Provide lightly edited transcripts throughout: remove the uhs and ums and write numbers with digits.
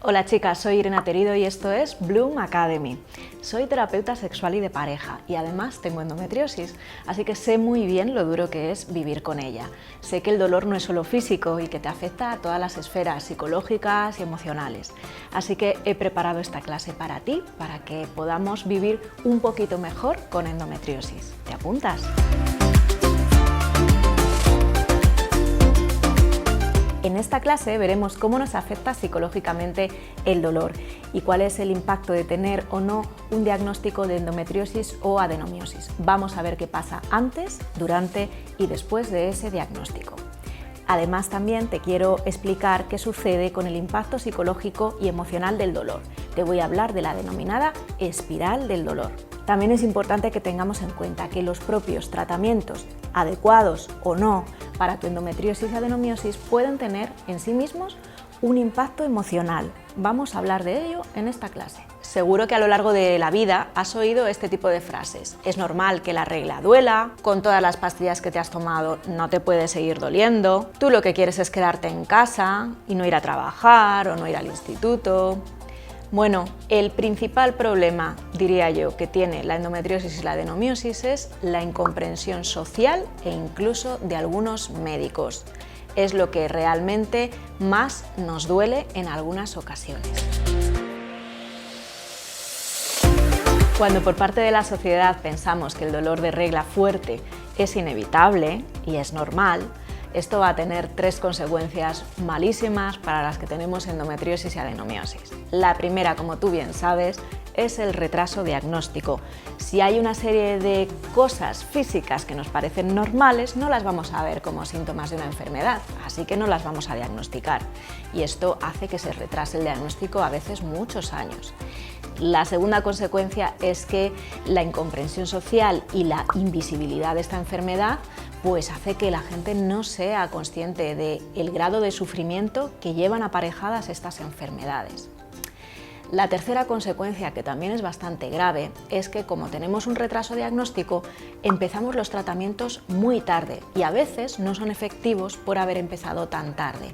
Hola chicas, soy Irene Terido y esto es Bloom Academy. Soy terapeuta sexual y de pareja y además tengo endometriosis, así que sé muy bien lo duro que es vivir con ella. Sé que el dolor no es solo físico y que te afecta a todas las esferas psicológicas y emocionales. Así que he preparado esta clase para ti, para que podamos vivir un poquito mejor con endometriosis. ¿Te apuntas? En esta clase veremos cómo nos afecta psicológicamente el dolor y cuál es el impacto de tener o no un diagnóstico de endometriosis o adenomiosis. Vamos a ver qué pasa antes, durante y después de ese diagnóstico. Además, también te quiero explicar qué sucede con el impacto psicológico y emocional del dolor. Te voy a hablar de la denominada espiral del dolor. También es importante que tengamos en cuenta que los propios tratamientos, adecuados o no, para tu endometriosis y adenomiosis pueden tener en sí mismos un impacto emocional. Vamos a hablar de ello en esta clase. Seguro que a lo largo de la vida has oído este tipo de frases. Es normal que la regla duela, con todas las pastillas que te has tomado no te puede seguir doliendo, tú lo que quieres es quedarte en casa y no ir a trabajar o no ir al instituto. Bueno, el principal problema, diría yo, que tiene la endometriosis y la adenomiosis es la incomprensión social e incluso de algunos médicos. Es lo que realmente más nos duele en algunas ocasiones. Cuando por parte de la sociedad pensamos que el dolor de regla fuerte es inevitable y es normal, esto va a tener tres consecuencias malísimas para las que tenemos endometriosis y adenomiosis. La primera, como tú bien sabes, es el retraso diagnóstico. Si hay una serie de cosas físicas que nos parecen normales, no las vamos a ver como síntomas de una enfermedad, así que no las vamos a diagnosticar. Y esto hace que se retrase el diagnóstico a veces muchos años. La segunda consecuencia es que la incomprensión social y la invisibilidad de esta enfermedad pues hace que la gente no sea consciente del grado de sufrimiento que llevan aparejadas estas enfermedades. La tercera consecuencia, que también es bastante grave, es que como tenemos un retraso diagnóstico, empezamos los tratamientos muy tarde y a veces no son efectivos por haber empezado tan tarde.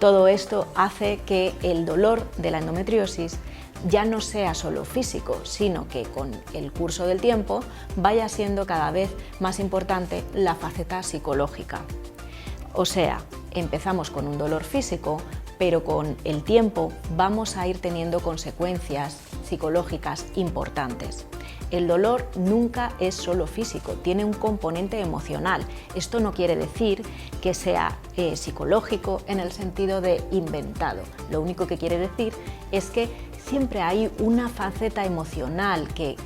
Todo esto hace que el dolor de la endometriosis ya no sea solo físico, sino que con el curso del tiempo vaya siendo cada vez más importante la faceta psicológica. O sea, empezamos con un dolor físico, pero con el tiempo vamos a ir teniendo consecuencias psicológicas importantes. El dolor nunca es solo físico, tiene un componente emocional. Esto no quiere decir que sea psicológico en el sentido de inventado. Lo único que quiere decir es que siempre hay una faceta emocional que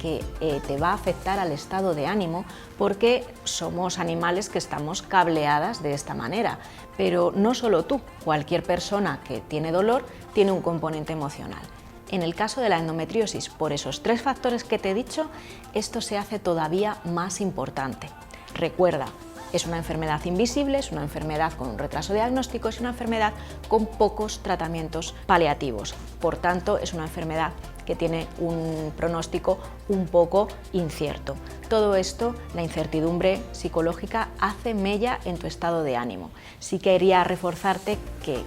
te va a afectar al estado de ánimo porque somos animales que estamos cableadas de esta manera. Pero no solo tú, cualquier persona que tiene dolor tiene un componente emocional. En el caso de la endometriosis, por esos tres factores que te he dicho, esto se hace todavía más importante. Recuerda, es una enfermedad invisible, es una enfermedad con un retraso diagnóstico, es una enfermedad con pocos tratamientos paliativos. Por tanto, es una enfermedad que tiene un pronóstico un poco incierto. Todo esto, la incertidumbre psicológica, hace mella en tu estado de ánimo. Sí quería reforzarte que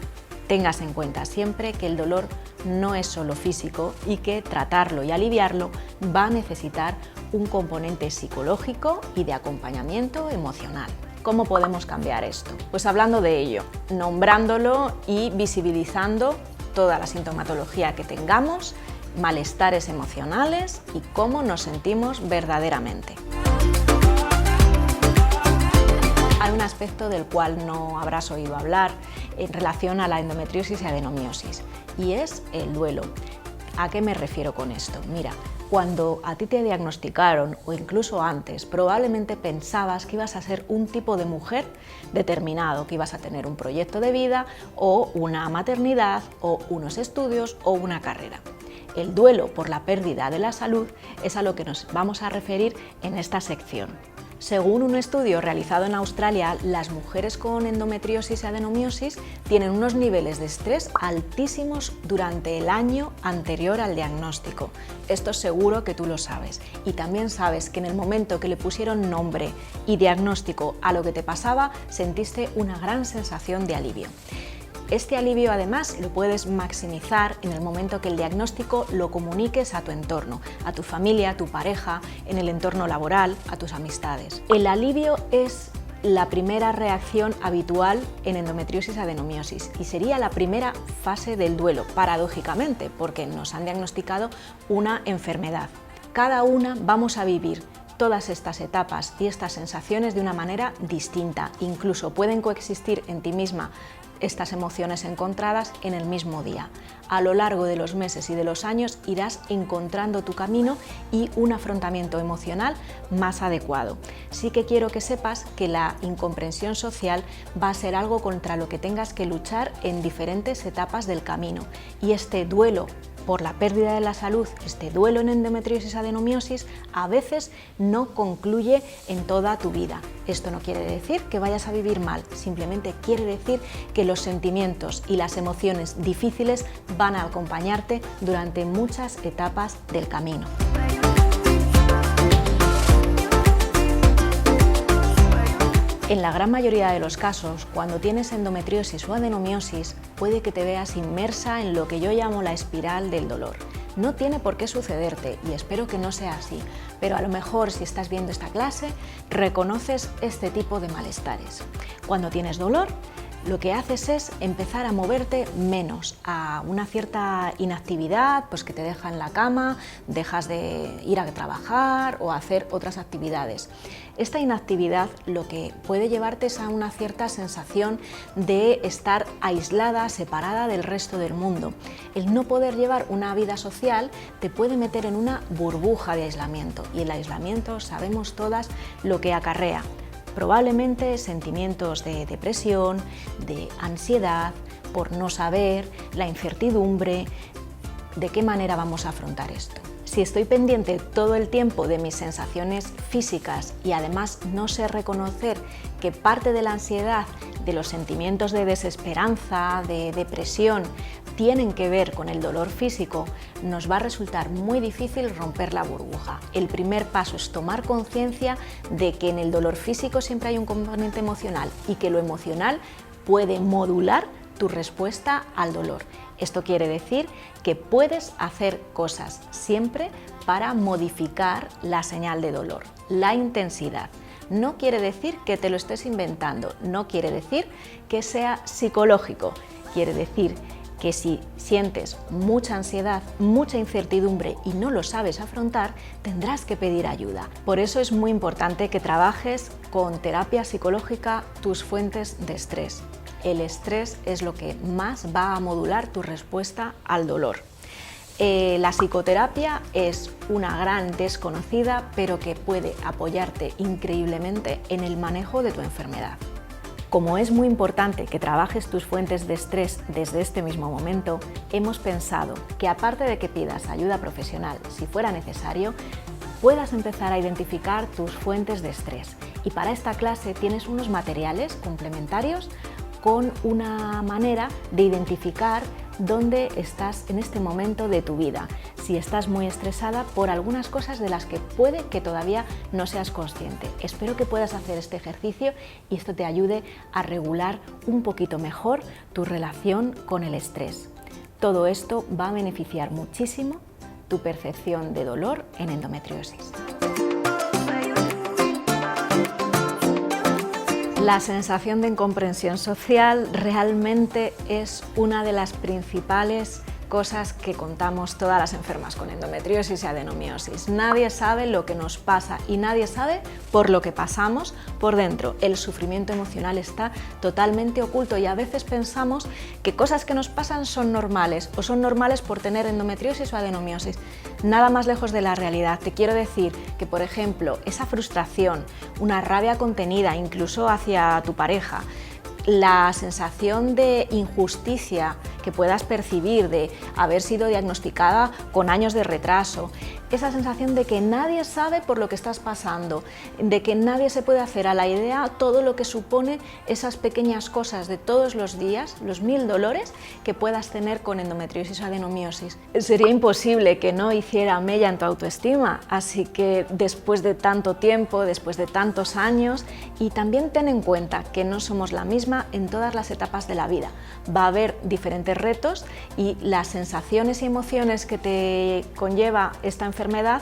tengas en cuenta siempre que el dolor no es solo físico y que tratarlo y aliviarlo va a necesitar un componente psicológico y de acompañamiento emocional. ¿Cómo podemos cambiar esto? Pues hablando de ello, nombrándolo y visibilizando toda la sintomatología que tengamos, malestares emocionales y cómo nos sentimos verdaderamente. Hay un aspecto del cual no habrás oído hablar en relación a la endometriosis y adenomiosis, y es el duelo. ¿A qué me refiero con esto? Mira, cuando a ti te diagnosticaron o incluso antes, probablemente pensabas que ibas a ser un tipo de mujer determinado, que ibas a tener un proyecto de vida o una maternidad o unos estudios o una carrera. El duelo por la pérdida de la salud es a lo que nos vamos a referir en esta sección. Según un estudio realizado en Australia, las mujeres con endometriosis y adenomiosis tienen unos niveles de estrés altísimos durante el año anterior al diagnóstico. Esto seguro que tú lo sabes. Y también sabes que en el momento que le pusieron nombre y diagnóstico a lo que te pasaba, sentiste una gran sensación de alivio. Este alivio además lo puedes maximizar en el momento que el diagnóstico lo comuniques a tu entorno, a tu familia, a tu pareja, en el entorno laboral, a tus amistades. El alivio es la primera reacción habitual en endometriosis adenomiosis y sería la primera fase del duelo, paradójicamente, porque nos han diagnosticado una enfermedad. Cada una vamos a vivir todas estas etapas y estas sensaciones de una manera distinta, incluso pueden coexistir en ti misma estas emociones encontradas en el mismo día. A lo largo de los meses y de los años irás encontrando tu camino y un afrontamiento emocional más adecuado. Sí que quiero que sepas que la incomprensión social va a ser algo contra lo que tengas que luchar en diferentes etapas del camino, y este duelo por la pérdida de la salud, este duelo en endometriosis adenomiosis, a veces no concluye en toda tu vida. Esto no quiere decir que vayas a vivir mal, simplemente quiere decir que los sentimientos y las emociones difíciles van a acompañarte durante muchas etapas del camino. En la gran mayoría de los casos, cuando tienes endometriosis o adenomiosis, puede que te veas inmersa en lo que yo llamo la espiral del dolor. No tiene por qué sucederte y espero que no sea así, pero a lo mejor si estás viendo esta clase, reconoces este tipo de malestares. Cuando tienes dolor, lo que haces es empezar a moverte menos, a una cierta inactividad, pues que te deja en la cama, dejas de ir a trabajar o a hacer otras actividades. Esta inactividad lo que puede llevarte es a una cierta sensación de estar aislada, separada del resto del mundo. El no poder llevar una vida social te puede meter en una burbuja de aislamiento, y el aislamiento sabemos todas lo que acarrea. Probablemente sentimientos de depresión, de ansiedad, por no saber, la incertidumbre, de qué manera vamos a afrontar esto. Si estoy pendiente todo el tiempo de mis sensaciones físicas y además no sé reconocer que parte de la ansiedad, de los sentimientos de desesperanza, de depresión, tienen que ver con el dolor físico, nos va a resultar muy difícil romper la burbuja. El primer paso es tomar conciencia de que en el dolor físico siempre hay un componente emocional y que lo emocional puede modular tu respuesta al dolor. Esto quiere decir que puedes hacer cosas siempre para modificar la señal de dolor, la intensidad. No quiere decir que te lo estés inventando, no quiere decir que sea psicológico, quiere decir que si sientes mucha ansiedad, mucha incertidumbre y no lo sabes afrontar, tendrás que pedir ayuda. Por eso es muy importante que trabajes con terapia psicológica tus fuentes de estrés. El estrés es lo que más va a modular tu respuesta al dolor. La psicoterapia es una gran desconocida, pero que puede apoyarte increíblemente en el manejo de tu enfermedad. Como es muy importante que trabajes tus fuentes de estrés desde este mismo momento, hemos pensado que aparte de que pidas ayuda profesional si fuera necesario, puedas empezar a identificar tus fuentes de estrés. Y para esta clase tienes unos materiales complementarios con una manera de identificar dónde estás en este momento de tu vida, si estás muy estresada por algunas cosas de las que puede que todavía no seas consciente. Espero que puedas hacer este ejercicio y esto te ayude a regular un poquito mejor tu relación con el estrés. Todo esto va a beneficiar muchísimo tu percepción de dolor en endometriosis. La sensación de incomprensión social realmente es una de las principales cosas que contamos todas las enfermas con endometriosis y adenomiosis. Nadie sabe lo que nos pasa y nadie sabe por lo que pasamos por dentro. El sufrimiento emocional está totalmente oculto y a veces pensamos que cosas que nos pasan son normales o son normales por tener endometriosis o adenomiosis. Nada más lejos de la realidad. Te quiero decir que, por ejemplo, esa frustración, una rabia contenida, incluso hacia tu pareja, la sensación de injusticia que puedas percibir de haber sido diagnosticada con años de retraso, esa sensación de que nadie sabe por lo que estás pasando, de que nadie se puede hacer a la idea todo lo que supone esas pequeñas cosas de todos los días, los 1000 dolores que puedas tener con endometriosis o adenomiosis. Sería imposible que no hiciera mella en tu autoestima, así que después de tanto tiempo, después de tantos años, y también ten en cuenta que no somos la misma en todas las etapas de la vida. Va a haber diferentes retos y las sensaciones y emociones que te conlleva esta enfermedad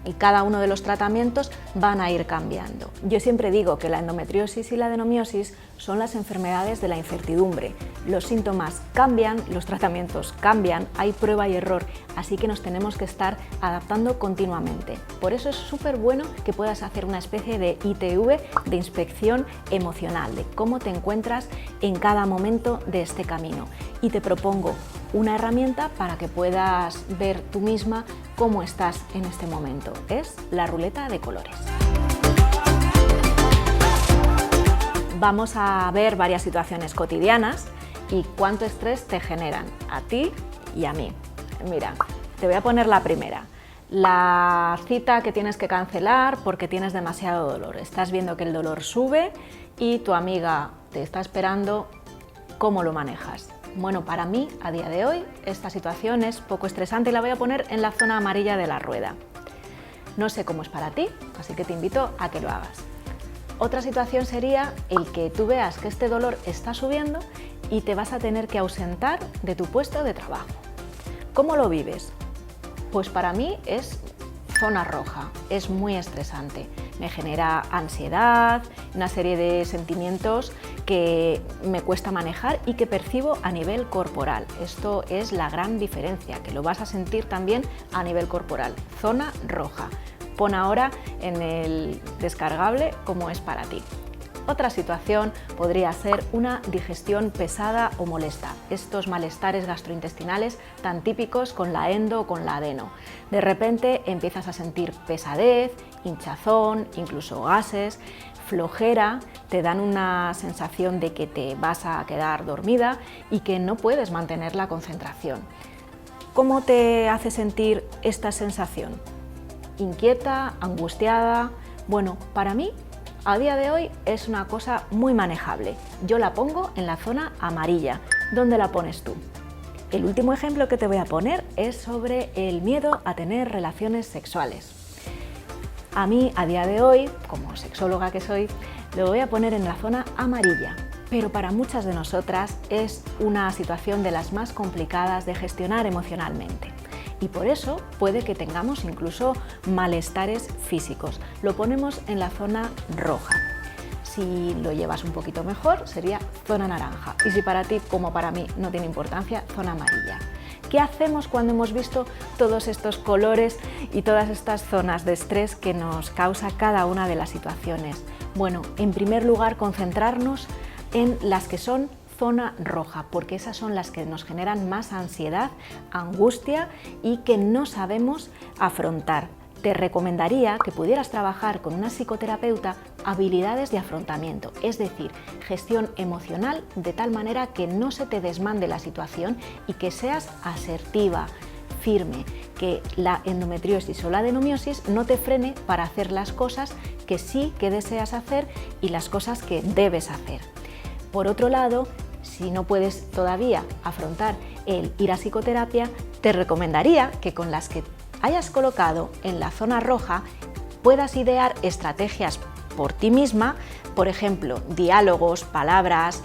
y cada uno de los tratamientos van a ir cambiando. Yo siempre digo que la endometriosis y la adenomiosis son las enfermedades de la incertidumbre. Los síntomas cambian, los tratamientos cambian, hay prueba y error, así que nos tenemos que estar adaptando continuamente. Por eso es súper bueno que puedas hacer una especie de ITV, de inspección emocional, de cómo te encuentras en cada momento de este camino. Y te propongo una herramienta para que puedas ver tú misma cómo estás en este momento. Es la ruleta de colores. Vamos a ver varias situaciones cotidianas y cuánto estrés te generan a ti y a mí. Mira, te voy a poner la primera. La cita que tienes que cancelar porque tienes demasiado dolor. Estás viendo que el dolor sube y tu amiga te está esperando. ¿Cómo lo manejas? Bueno, para mí, a día de hoy, esta situación es poco estresante y la voy a poner en la zona amarilla de la rueda. No sé cómo es para ti, así que te invito a que lo hagas. Otra situación sería el que tú veas que este dolor está subiendo y te vas a tener que ausentar de tu puesto de trabajo. ¿Cómo lo vives? Pues para mí es zona roja, es muy estresante. Me genera ansiedad, una serie de sentimientos que me cuesta manejar y que percibo a nivel corporal. Esto es la gran diferencia, que lo vas a sentir también a nivel corporal. Zona roja. Pon ahora en el descargable cómo es para ti. Otra situación podría ser una digestión pesada o molesta, estos malestares gastrointestinales tan típicos con la endo o con la adeno. De repente empiezas a sentir pesadez, hinchazón, incluso gases, flojera, te dan una sensación de que te vas a quedar dormida y que no puedes mantener la concentración. ¿Cómo te hace sentir esta sensación? ¿Inquieta? ¿Angustiada? Bueno, para mí, a día de hoy es una cosa muy manejable. Yo la pongo en la zona amarilla. ¿Dónde la pones tú? El último ejemplo que te voy a poner es sobre el miedo a tener relaciones sexuales. A mí, a día de hoy, como sexóloga que soy, lo voy a poner en la zona amarilla. Pero para muchas de nosotras es una situación de las más complicadas de gestionar emocionalmente. Y por eso puede que tengamos incluso malestares físicos. Lo ponemos en la zona roja. Si lo llevas un poquito mejor, sería zona naranja. Y si para ti, como para mí, no tiene importancia, zona amarilla. ¿Qué hacemos cuando hemos visto todos estos colores y todas estas zonas de estrés que nos causa cada una de las situaciones? Bueno, en primer lugar, concentrarnos en las que son zona roja, porque esas son las que nos generan más ansiedad, angustia y que no sabemos afrontar. Te recomendaría que pudieras trabajar con una psicoterapeuta habilidades de afrontamiento, es decir, gestión emocional de tal manera que no se te desmande la situación y que seas asertiva, firme, que la endometriosis o la adenomiosis no te frene para hacer las cosas que sí que deseas hacer y las cosas que debes hacer. Por otro lado, si no puedes todavía afrontar el ir a psicoterapia, te recomendaría que con las que hayas colocado en la zona roja puedas idear estrategias por ti misma, por ejemplo, diálogos, palabras,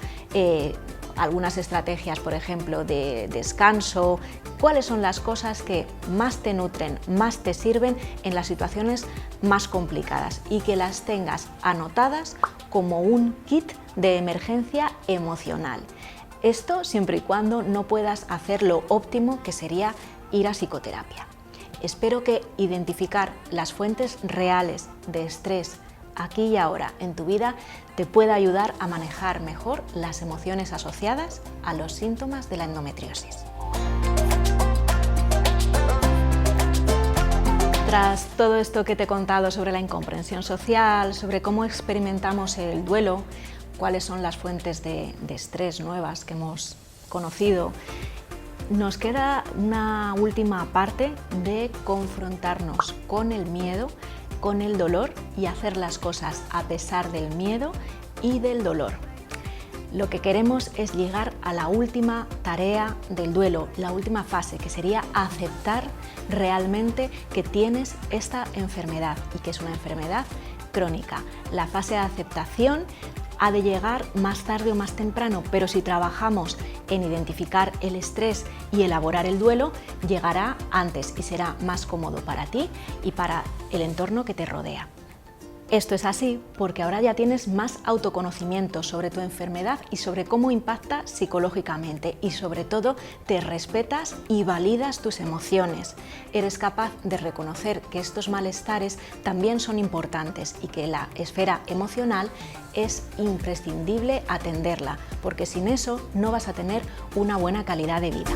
algunas estrategias, por ejemplo, de descanso, cuáles son las cosas que más te nutren, más te sirven en las situaciones más complicadas y que las tengas anotadas como un kit de emergencia emocional. Esto siempre y cuando no puedas hacer lo óptimo, que sería ir a psicoterapia. Espero que identificar las fuentes reales de estrés aquí y ahora en tu vida te pueda ayudar a manejar mejor las emociones asociadas a los síntomas de la endometriosis. Tras todo esto que te he contado sobre la incomprensión social, sobre cómo experimentamos el duelo, cuáles son las fuentes de estrés nuevas que hemos conocido Nos queda una última parte de confrontarnos con el miedo, con el dolor y hacer las cosas a pesar del miedo y del dolor. Lo que queremos es llegar a la última tarea del duelo, la última fase, que sería aceptar realmente que tienes esta enfermedad y que es una enfermedad crónica. La fase de aceptación ha de llegar más tarde o más temprano, pero si trabajamos en identificar el estrés y elaborar el duelo, llegará antes y será más cómodo para ti y para el entorno que te rodea. Esto es así porque ahora ya tienes más autoconocimiento sobre tu enfermedad y sobre cómo impacta psicológicamente y sobre todo te respetas y validas tus emociones. Eres capaz de reconocer que estos malestares también son importantes y que la esfera emocional es imprescindible atenderla, porque sin eso no vas a tener una buena calidad de vida.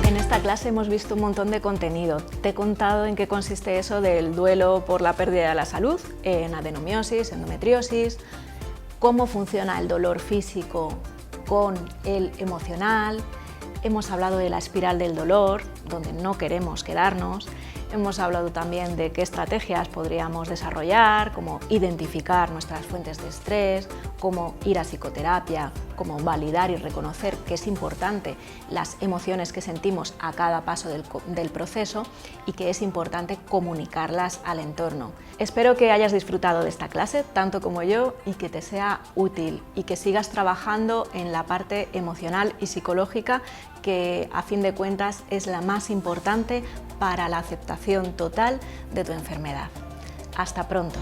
En esta clase hemos visto un montón de contenido. Te he contado en qué consiste eso del duelo por la pérdida de la salud, en adenomiosis, endometriosis, cómo funciona el dolor físico con el emocional. Hemos hablado de la espiral del dolor, donde no queremos quedarnos. Hemos hablado también de qué estrategias podríamos desarrollar, cómo identificar nuestras fuentes de estrés, cómo ir a psicoterapia, cómo validar y reconocer que es importante las emociones que sentimos a cada paso del proceso y que es importante comunicarlas al entorno. Espero que hayas disfrutado de esta clase tanto como yo y que te sea útil y que sigas trabajando en la parte emocional y psicológica que a fin de cuentas es la más importante para la aceptación total de tu enfermedad. Hasta pronto.